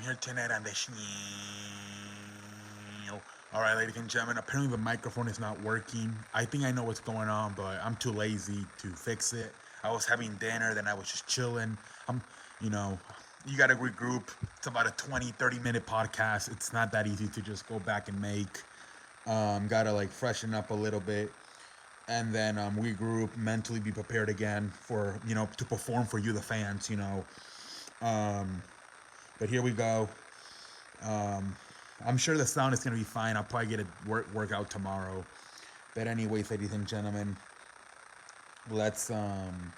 here tonight on the show. All right, ladies and gentlemen. Apparently the microphone is not working. I think I know what's going on, but I'm too lazy to fix it. I was having dinner, then I was just chilling. I'm, you know, you got to regroup. It's about a 20, 30-minute podcast. It's not that easy to just go back and make. Got to like freshen up a little bit and then regroup, mentally be prepared again for, to perform for you, the fans. Um, but here we go. Um, I'm sure the sound is gonna be fine. I'll probably get it work out tomorrow. But anyways, ladies and gentlemen, let's um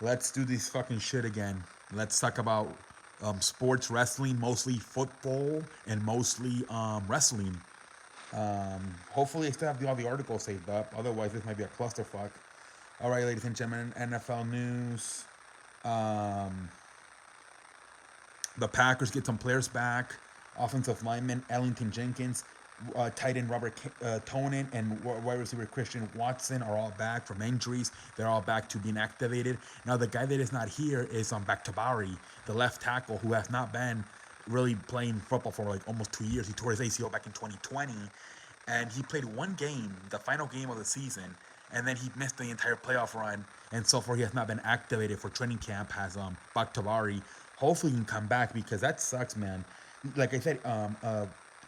let's do this fucking shit again. Let's talk about sports wrestling, mostly football and mostly wrestling. Hopefully, I still have all the articles saved up. Otherwise, this might be a clusterfuck. All right, ladies and gentlemen, NFL news. Um, The Packers get some players back. Offensive lineman Ellington Jenkins, tight end Robert Tonin, and wide receiver Christian Watson are all back from injuries. They're all back to being activated. Now, the guy that is not here is Bakhtabari, the left tackle, who has not been really playing football for like almost 2 years. He tore his ACL back in 2020, and he played one game, the final game of the season, and then he missed the entire playoff run. And so far, he has not been activated for training camp. Has Bakhtabari. Hopefully, he can come back because that sucks, man. Like I said,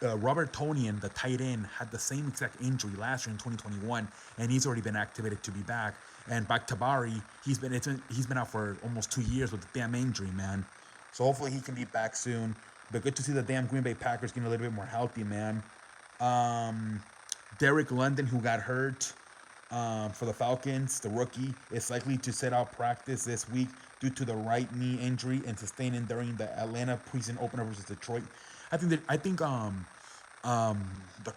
Robert Tonian, the tight end, had the same exact injury last year in 2021, and he's already been activated to be back. And Bakhtabari, he's been out for almost 2 years with the damn injury, man. So hopefully he can be back soon. But good to see the damn Green Bay Packers getting a little bit more healthy, man. Um, Derek London, who got hurt for the Falcons, the rookie, is likely to sit out practice this week due to the right knee injury and sustaining during the Atlanta preseason opener versus Detroit. I think the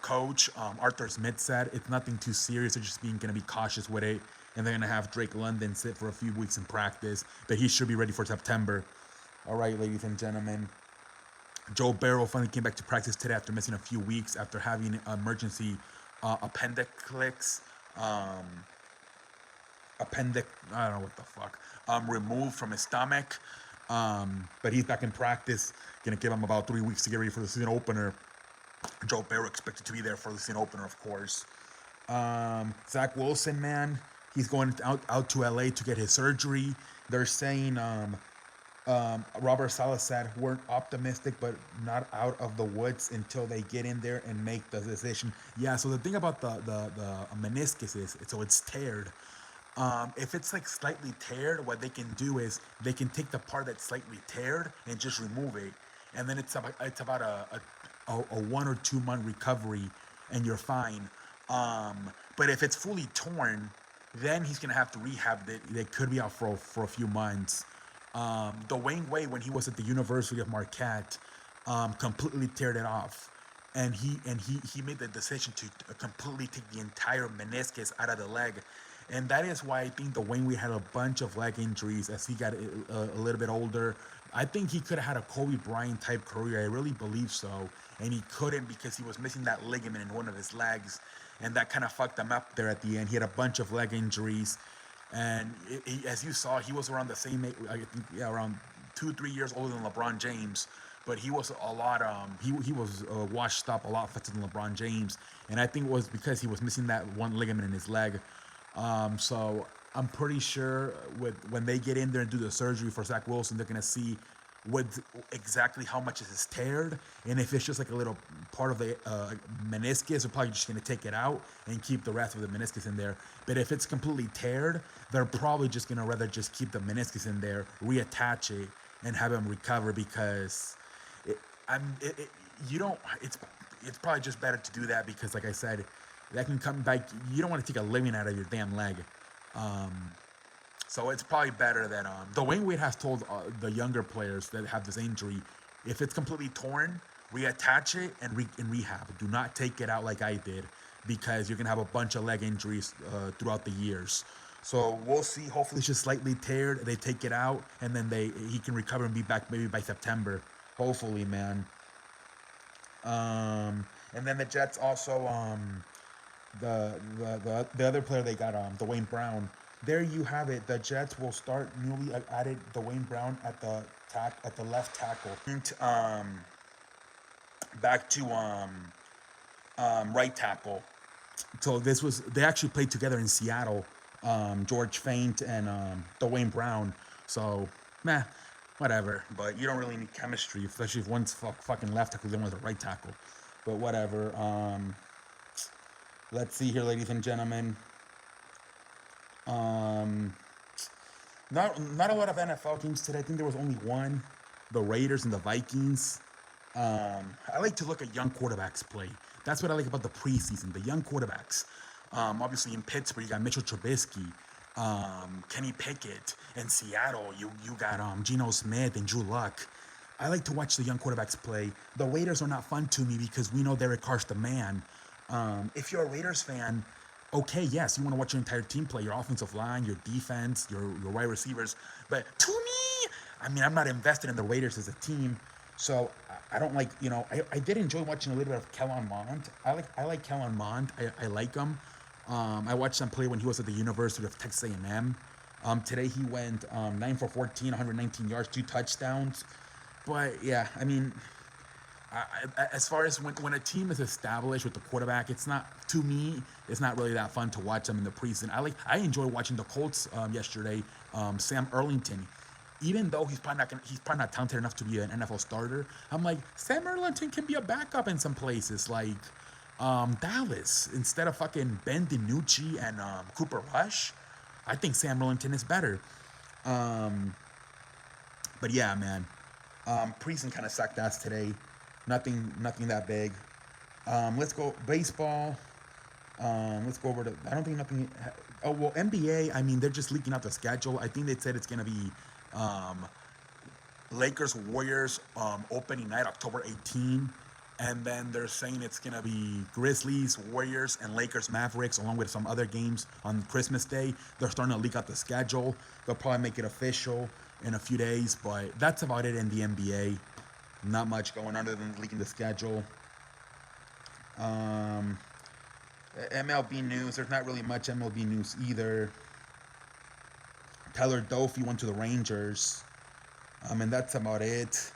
coach Arthur Smith said it's nothing too serious. They're just being gonna be cautious with it, and they're gonna have Drake London sit for a few weeks in practice, but he should be ready for September. All right, ladies and gentlemen. Joe Barrow finally came back to practice today after missing a few weeks after having emergency appendix um, I don't know what the fuck, removed from his stomach. But he's back in practice. Gonna give him about 3 weeks to get ready for the season opener. Joe Barrow expected to be there for the season opener, of course. Zach Wilson, man, he's going out to LA to get his surgery. They're saying Robert Saleh said we're optimistic, but not out of the woods until they get in there and make the decision. Yeah. So the thing about the meniscus is, so it's teared. If it's like slightly teared, what they can do is they can take the part that's slightly teared and just remove it, and then it's about a 1 or 2 month recovery, and you're fine. But if it's fully torn, then he's gonna have to rehab it. They could be out for a few months. Dwayne Wade, when he was at the University of Marquette, completely teared it off, and he made the decision to completely take the entire meniscus out of the leg, and that is why I think Dwayne Wade had a bunch of leg injuries as he got a little bit older. I think he could have had a Kobe Bryant type career. I really believe so, and he couldn't because he was missing that ligament in one of his legs, and that kind of fucked him up there at the end. He had a bunch of leg injuries. And as you saw, he was around the same age, I think, yeah, around 2, 3 years older than LeBron James. But he was a lot, he was washed up a lot faster than LeBron James. And I think it was because he was missing that one ligament in his leg. So I'm pretty sure when they get in there and do the surgery for Zach Wilson, they're gonna see what exactly how much is teared, and if it's just like a little part of the meniscus, they're probably just gonna take it out and keep the rest of the meniscus in there. But if it's completely teared, they're probably just gonna rather just keep the meniscus in there, reattach it, and have him recover because it, I'm it, you don't. It's probably just better to do that because, like I said, that can come back. You don't want to take a living out of your damn leg. Um, so it's probably better that Dwayne Wade has told the younger players that have this injury, if it's completely torn, reattach it and rehab. Do not take it out like I did because you're gonna have a bunch of leg injuries throughout the years. So we'll see. Hopefully, it's just slightly teared. They take it out and then he can recover and be back maybe by September. Hopefully, man. And then the Jets also the other player they got Dwayne Brown. there you have it. The Jets will start newly added Dwayne Brown at the left tackle. Back to right tackle. So they actually played together in Seattle. George Faint and Dwayne Brown. So, meh, whatever. But you don't really need chemistry, especially if one's fucking left tackle, the other one's a right tackle. But whatever. Let's see here, ladies and gentlemen. Not a lot of NFL games today. I think there was only one, the Raiders and the Vikings. I like to look at young quarterbacks play. That's what I like about the preseason, the young quarterbacks. Obviously in Pittsburgh, you got Mitchell Trubisky, Kenny Pickett. In Seattle, you got Geno Smith and Drew Luck. I like to watch the young quarterbacks play. The Raiders are not fun to me because we know Derek Carr's the man. If you're a Raiders fan, okay, yes, you want to watch your entire team play, your offensive line, your defense, your wide receivers. But to me, I mean, I'm not invested in the Raiders as a team. So I don't like, I did enjoy watching a little bit of Kellen Mond. I like Kellen Mond. I like him. I watched him play when he was at the University of Texas A&M. Today he went 9 for 14, 119 yards, 2 touchdowns. But yeah, I mean, as far as when a team is established with the quarterback, it's not really that fun to watch them in the preseason. I enjoy watching the Colts yesterday. Sam Erlington, even though he's probably not talented enough to be an NFL starter, I'm like, Sam Erlington can be a backup in some places, like Dallas, instead of fucking Ben DiNucci and Cooper Rush. I think Sam Erlington is better. But yeah, man, preseason kind of sucked ass today. Nothing that big. Let's go baseball. Let's go over to. I don't think nothing. Oh well, NBA. I mean, they're just leaking out the schedule. I think they said it's gonna be Lakers Warriors opening night October 18, and then they're saying it's gonna be Grizzlies Warriors and Lakers Mavericks along with some other games on Christmas Day. They're starting to leak out the schedule. They'll probably make it official in a few days, but that's about it in the NBA. Not much going on other than leaking the schedule. MLB news. There's not really much MLB news either. Tyler Doffey went to the Rangers. And that's about it.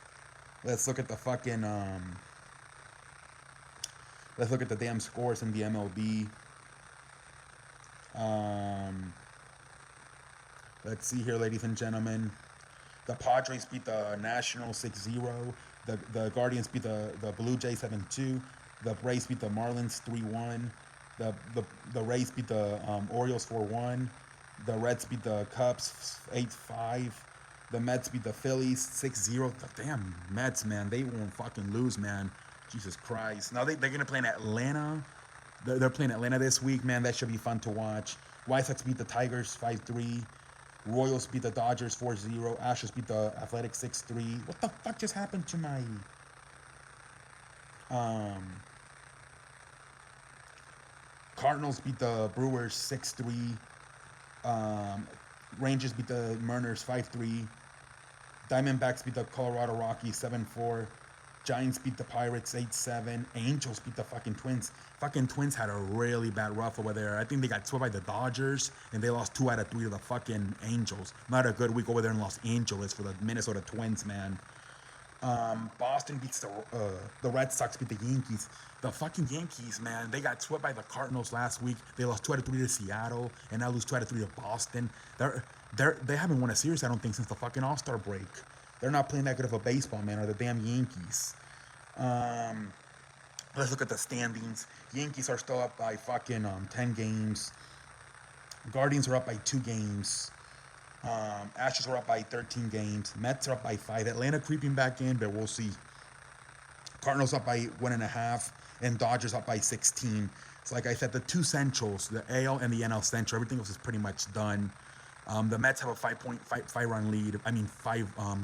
Let's look at the fucking let's look at the damn scores in the MLB. Let's see here, ladies and gentlemen. The Padres beat the Nationals 6-0. The Guardians beat the Blue Jays 7-2. The Braves beat the Marlins 3-1. The Rays beat the Orioles 4-1. The Reds beat the Cubs 8-5. The Mets beat the Phillies 6-0. The damn Mets, man, they won't fucking lose, man. Jesus Christ. Now they're gonna play in Atlanta. They're playing Atlanta this week, man. That should be fun to watch. White Sox beat the Tigers 5-3. Royals beat the Dodgers 4-0. Astros beat the Athletics 6-3. What the fuck just happened to my Cardinals beat the Brewers 6-3. Rangers beat the Mariners 5-3. Diamondbacks beat the Colorado Rockies 7-4. Giants beat the Pirates 8-7. Angels beat the fucking Twins. Fucking Twins had a really bad rough over there. I think they got swept by the Dodgers, and they lost 2 out of 3 to the fucking Angels. Not a good week over there in Los Angeles for the Minnesota Twins, man. Boston beats the Red Sox beat the Yankees. The fucking Yankees, man, they got swept by the Cardinals last week. They lost 2 out of 3 to Seattle, and now lose 2 out of 3 to Boston. They haven't won a series, I don't think, since the fucking All-Star break. They're not playing that good of a baseball, man, or the damn Yankees. Let's look at the standings. Yankees are still up by fucking 10 games. Guardians are up by 2 games. Astros are up by 13 games. Mets are up by 5. Atlanta creeping back in, but we'll see. Cardinals up by 1.5, and Dodgers up by 16. So like I said, the 2 Centrals, the AL and the NL Central, everything else is pretty much done. The Mets have a 5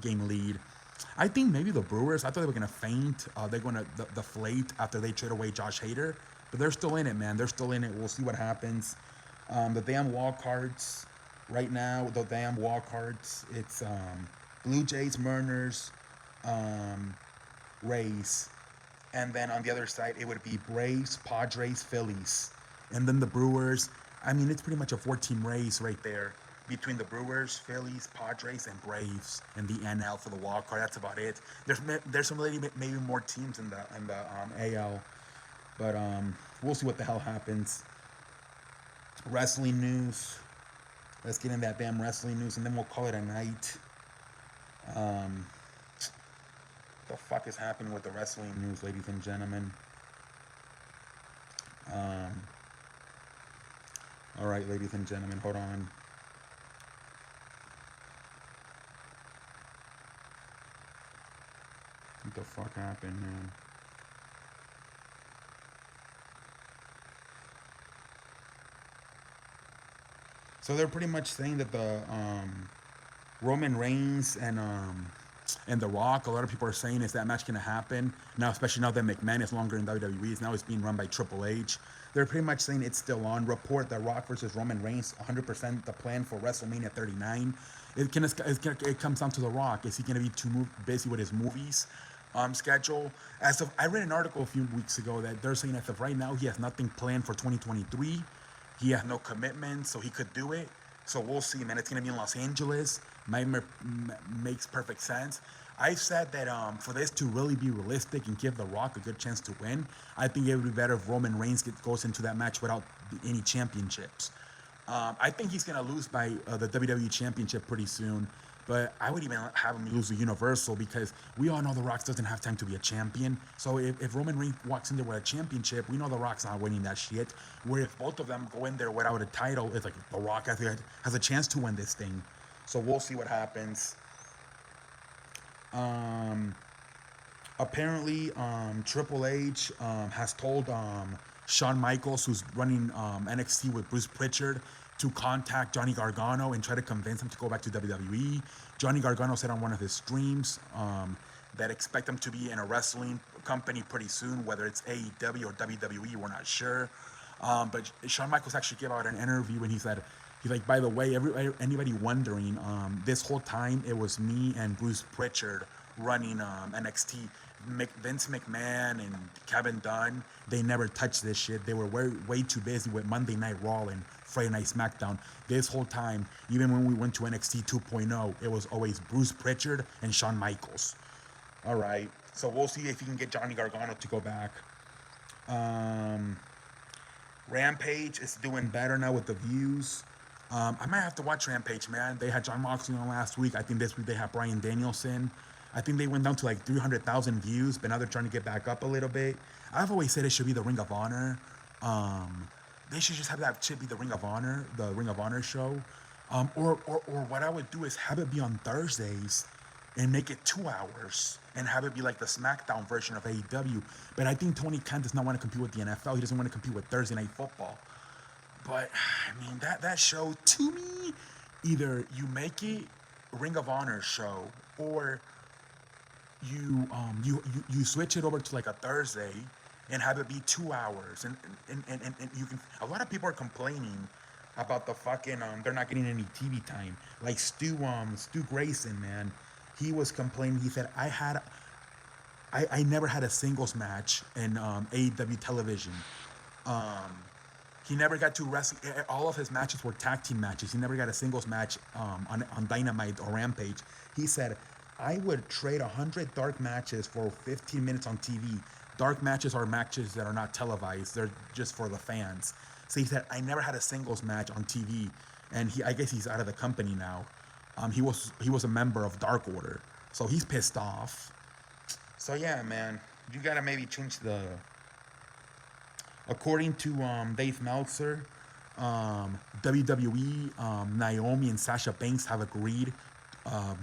game lead. I think maybe the Brewers, I thought they were going to faint. They're going to deflate after they trade away Josh Hader. But they're still in it, man. They're still in it. We'll see what happens. The damn wild cards right now, it's Blue Jays, Mariners, Rays. And then on the other side, it would be Braves, Padres, Phillies. And then the Brewers, I mean, it's pretty much a 4-team race right there. between the Brewers, Phillies, Padres, and Braves in the NL for the wild card. That's about it. There's some maybe more teams in the AL, but we'll see what the hell happens. Wrestling news. Let's get in that damn wrestling news, and then we'll call it a night. The fuck is happening with the wrestling news, ladies and gentlemen? All right, ladies and gentlemen, hold on. What the fuck happened, man? So they're pretty much saying that the Roman Reigns and The Rock, a lot of people are saying, is that match going to happen now, especially now that McMahon is longer in WWE. Now it's being run by Triple H. They're pretty much saying it's still on. Report that Rock versus Roman Reigns, 100% the plan for WrestleMania 39. It comes down to The Rock. Is he going to be too busy with his movies schedule? I read an article a few weeks ago that they're saying as of right now he has nothing planned for 2023. He has no commitment, so he could do it. So we'll see, man. It's going to be in Los Angeles. Makes perfect sense. I've said that for this to really be realistic and give The Rock a good chance to win, I think it would be better if Roman Reigns goes into that match without any championships. I think he's going to lose by the WWE Championship pretty soon, but I would even have him lose the Universal because we all know The Rock doesn't have time to be a champion. So if Roman Reigns walks in there with a championship, we know The Rock's not winning that shit. Where if both of them go in there without a title, it's like The Rock has a chance to win this thing. So we'll see what happens. Apparently, Triple H has told Shawn Michaels, who's running NXT with Bruce Pritchard, to contact Johnny Gargano and try to convince him to go back to WWE. Johnny Gargano said on one of his streams that expect him to be in a wrestling company pretty soon, whether it's AEW or WWE, we're not sure. But Shawn Michaels actually gave out an interview and he said, he's like, by the way, anybody wondering, this whole time it was me and Bruce Pritchard running NXT. Vince McMahon and Kevin Dunn, they never touched this shit. They were way too busy with Monday Night Raw and Friday Night SmackDown. This whole time, even when we went to NXT 2.0, it was always Bruce Pritchard and Shawn Michaels. All right, so we'll see if he can get Johnny Gargano to go back. Rampage is doing better now with the views. I might have to watch Rampage, man. They had Jon Moxley on last week. I think this week they have Bryan Danielson. I think they went down to like 300,000 views, but now they're trying to get back up a little bit. I've always said it should be the Ring of Honor. They should just have that shit be the Ring of Honor show. Or what I would do is have it be on Thursdays and make it 2 hours and have it be like the SmackDown version of AEW. But I think Tony Khan does not want to compete with the NFL. He doesn't want to compete with Thursday Night Football. But I mean that show, to me, either you make it Ring of Honor show or you switch it over to like a Thursday and have it be 2 hours and you can. A lot of people are complaining about the fucking they're not getting any TV time. Like Stu Grayson, man, he was complaining. He said I never had a singles match in AEW television. He never got to wrestle. All of his matches were tag team matches. He never got a singles match on Dynamite or Rampage. He said, I would trade 100 dark matches for 15 minutes on TV. Dark matches are matches that are not televised. They're just for the fans. So he said, I never had a singles match on TV. And I guess he's out of the company now. He was a member of Dark Order. So he's pissed off. So yeah, man, you gotta maybe change the... According to Dave Meltzer, WWE, Naomi and Sasha Banks have agreed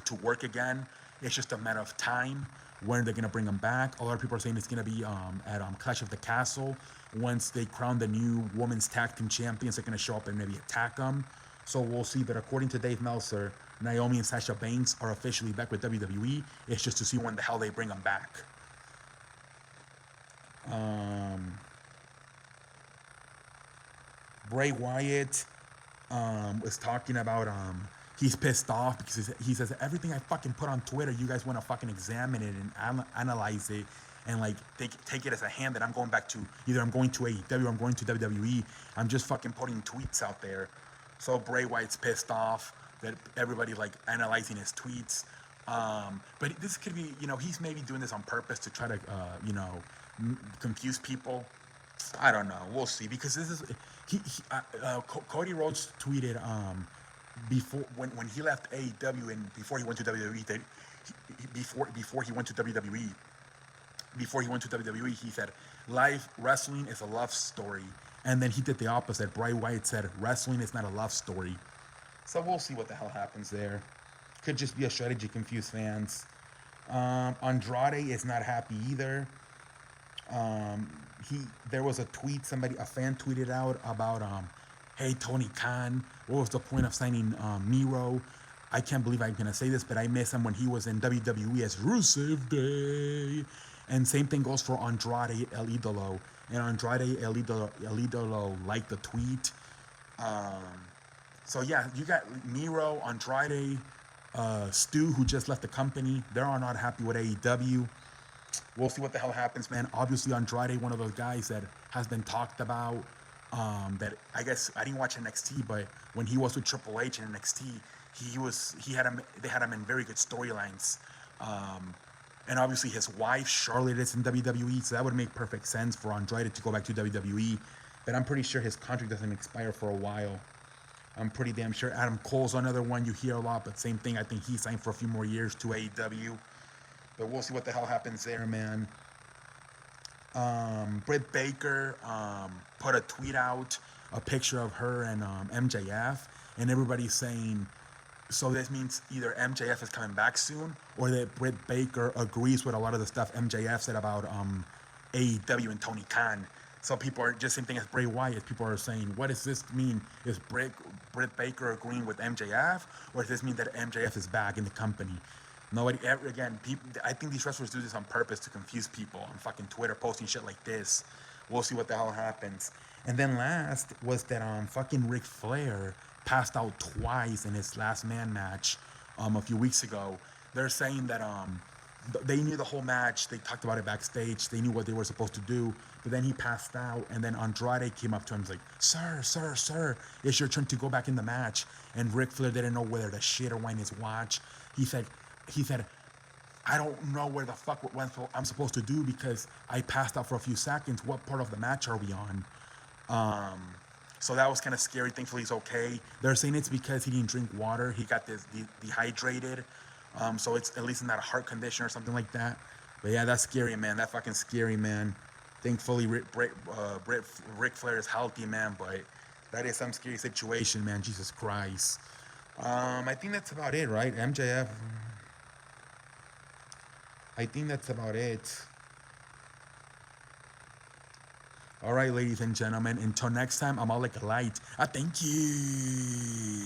to work again. It's just a matter of time when they're going to bring them back. A lot of people are saying it's going to be at Clash of the Castle. Once they crown the new women's tag team champions, they're going to show up and maybe attack them. So we'll see. But according to Dave Meltzer, Naomi and Sasha Banks are officially back with WWE. It's just to see when the hell they bring them back. Bray Wyatt was talking about he's pissed off because he says everything I fucking put on Twitter, you guys want to fucking examine it and analyze it and like take it as a hand that I'm going back to either I'm going to AEW or I'm going to WWE. I'm just fucking putting tweets out there. So Bray Wyatt's pissed off that everybody like analyzing his tweets. But this could be, he's maybe doing this on purpose to try to, confuse people. I don't know. We'll see because this is Cody Rhodes tweeted before when he left AEW and before he went to WWE that before he went to WWE he said live wrestling is a love story, and then he did the opposite. Bray Wyatt said wrestling is not a love story. So we'll see what the hell happens there. Could just be a strategy, confuse fans. Andrade is not happy either. There was a tweet, a fan tweeted out about hey Tony Khan, what was the point of signing Miro? I can't believe I'm gonna say this, but I miss him when he was in WWE as Rusev Day. And same thing goes for Andrade El Idolo. And Andrade El Idolo liked the tweet. So yeah, you got Miro, Andrade, Stu, who just left the company. They're all not happy with AEW. We'll see what the hell happens, man. Obviously, Andrade, one of those guys that has been talked about. That I guess I didn't watch NXT, but when he was with Triple H in NXT, they had him in very good storylines. And obviously his wife Charlotte is in WWE, so that would make perfect sense for Andrade to go back to WWE. But I'm pretty sure his contract doesn't expire for a while. I'm pretty damn sure. Adam Cole's another one you hear a lot, but same thing. I think he signed for a few more years to AEW. But we'll see what the hell happens there, man. Britt Baker put a tweet out, a picture of her and MJF, and everybody's saying, so this means either MJF is coming back soon, or that Britt Baker agrees with a lot of the stuff MJF said about AEW and Tony Khan. So people are just same thing as Bray Wyatt. People are saying, what does this mean? Is Britt Baker agreeing with MJF, or does this mean that MJF is back in the company? Nobody ever, again, I think these wrestlers do this on purpose to confuse people on fucking Twitter, posting shit like this. We'll see what the hell happens. And then last was that fucking Ric Flair passed out twice in his last man match a few weeks ago. They're saying that they knew the whole match. They talked about it backstage. They knew what they were supposed to do. But then he passed out, and then Andrade came up to him and was like, Sir, it's your turn to go back in the match. And Ric Flair didn't know whether to shit or wind his watch. He said, I don't know where the fuck I'm supposed to do because I passed out for a few seconds. What part of the match are we on? So that was kind of scary. Thankfully, he's okay. They're saying it's because he didn't drink water. He got dehydrated. So it's at least not a heart condition or something like that. But yeah, that's scary, man. That fucking scary, man. Thankfully, Ric Flair is healthy, man. But that is some scary situation, man. Jesus Christ. I think that's about it, right? MJF. I think that's about it. All right, ladies and gentlemen. Until next time, I'm all like a light. Thank you.